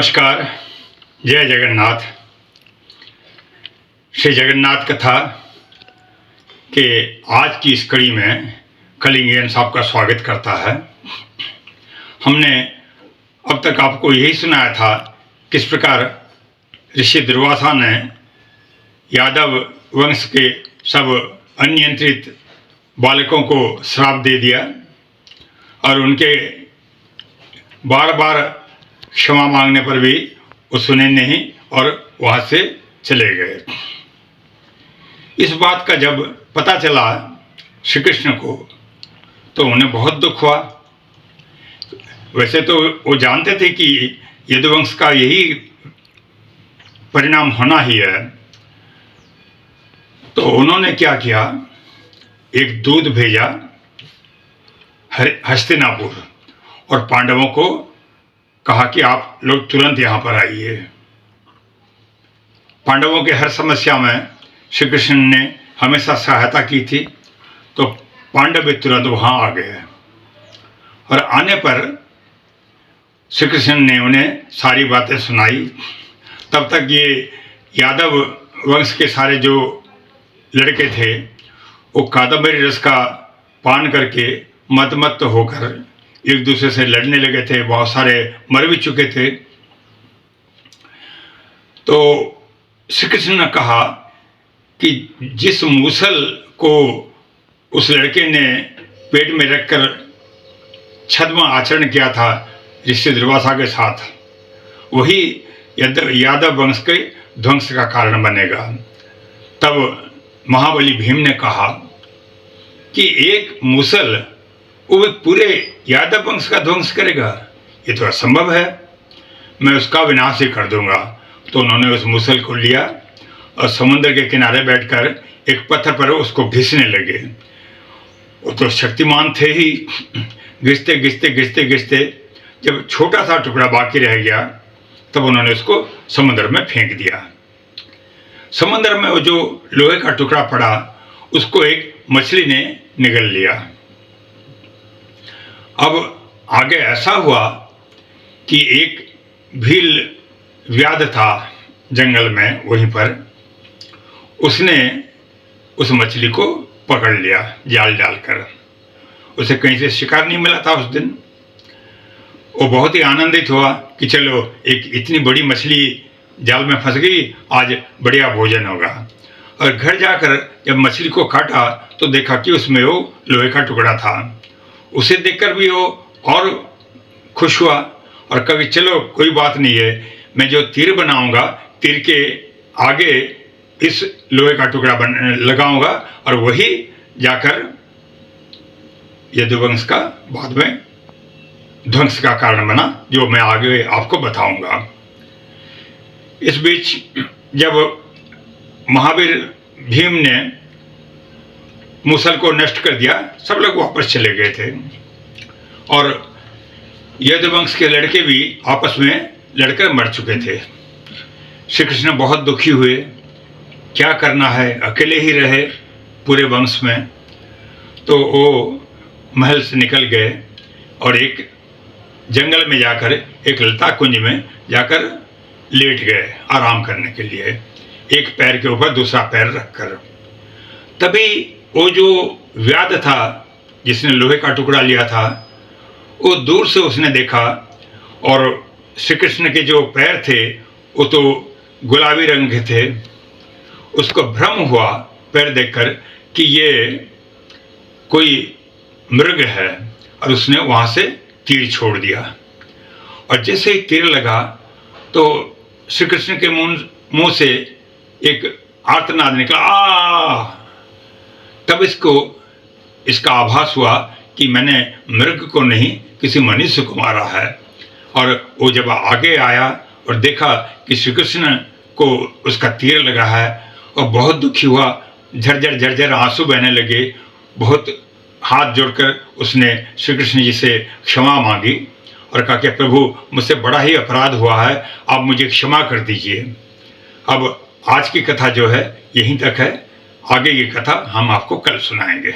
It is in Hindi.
नमस्कार। जय जगन्नाथ। श्री जगन्नाथ कथा के आज की इस कड़ी में कलिंगयन साहब का स्वागत करता है। हमने अब तक आपको यही सुनाया था किस प्रकार ऋषि दुर्वासा ने यादव वंश के सब अनियंत्रित बालकों को श्राप दे दिया और उनके बार बार क्षमा मांगने पर भी वो सुने नहीं और वहाँ से चले गए। इस बात का जब पता चला श्री कृष्ण को तो उन्हें बहुत दुख हुआ। वैसे तो वो जानते थे कि यदुवंश का यही परिणाम होना ही है, तो उन्होंने क्या किया, एक दूत भेजा हस्तिनापुर और पांडवों को कहा कि आप लोग तुरंत यहाँ पर आइए। पांडवों के हर समस्या में श्री कृष्ण ने हमेशा सहायता की थी, तो पांडव भी तुरंत वहाँ आ गए और आने पर श्री कृष्ण ने उन्हें सारी बातें सुनाई। तब तक ये यादव वंश के सारे जो लड़के थे वो कादम्बरी रस का पान करके मत होकर एक दूसरे से लड़ने लगे थे। बहुत सारे मर भी चुके थे। तो श्री कृष्ण ने कहा कि जिस मूसल को उस लड़के ने पेट में रखकर छद्म आचरण किया था ऋषि दुर्वासा के साथ, वही यादव वंश के ध्वंस का कारण बनेगा। तब महाबली भीम ने कहा कि एक मूसल वो पूरे यादव वंश का ध्वंस करेगा, ये तो असंभव है, मैं उसका विनाश ही कर दूंगा। तो उन्होंने उस मूसल को लिया और समुद्र के किनारे बैठकर एक पत्थर पर उसको घिसने लगे। वो तो शक्तिमान थे ही। घिसते घिसते घिसते घिसते जब छोटा सा टुकड़ा बाकी रह गया तब उन्होंने उसको समुद्र में फेंक दिया। समुद्र में वो जो लोहे का टुकड़ा पड़ा उसको एक मछली ने निगल लिया। अब आगे ऐसा हुआ कि एक भील व्याध था जंगल में, वहीं पर उसने उस मछली को पकड़ लिया जाल डालकर। उसे कहीं से शिकार नहीं मिला था उस दिन। वो बहुत ही आनंदित हुआ कि चलो एक इतनी बड़ी मछली जाल में फंस गई, आज बढ़िया भोजन होगा। और घर जाकर जब मछली को काटा तो देखा कि उसमें वो लोहे का टुकड़ा था। उसे देखकर भी वो और खुश हुआ और कभी चलो कोई बात नहीं है, मैं जो तीर बनाऊंगा तीर के आगे इस लोहे का टुकड़ा लगाऊंगा और वही जाकर यदुवंश का बाद में ध्वंस का कारण बना, जो मैं आगे आपको बताऊंगा। इस बीच जब महावीर भीम ने मूसल को नष्ट कर दिया, सब लोग वापस चले गए थे और यदुवंश के लड़के भी आपस में लड़कर मर चुके थे। श्री कृष्ण बहुत दुखी हुए, क्या करना है, अकेले ही रहे पूरे वंश में। तो वो महल से निकल गए और एक जंगल में जाकर एक लता कुंज में जाकर लेट गए आराम करने के लिए, एक पैर के ऊपर दूसरा पैर रखकर। तभी वो जो व्याध था जिसने लोहे का टुकड़ा लिया था, वो दूर से उसने देखा और श्री कृष्ण के जो पैर थे वो तो गुलाबी रंग के थे। उसको भ्रम हुआ पैर देखकर कि ये कोई मृग है और उसने वहाँ से तीर छोड़ दिया। और जैसे ही तीर लगा तो श्री कृष्ण के मुंह से एक आर्तनाद निकला, आ। तब इसका आभास हुआ कि मैंने मृग को नहीं किसी मनुष्य को मारा है। और वो जब आगे आया और देखा कि श्री कृष्ण को उसका तीर लगा है और बहुत दुखी हुआ, झरझर झरझर आंसू बहने लगे। बहुत हाथ जोड़कर उसने श्री कृष्ण जी से क्षमा मांगी और कहा कि प्रभु मुझसे बड़ा ही अपराध हुआ है, आप मुझे क्षमा कर दीजिए। अब आज की कथा जो है यहीं तक है, आगे की कथा हम आपको कल सुनाएंगे।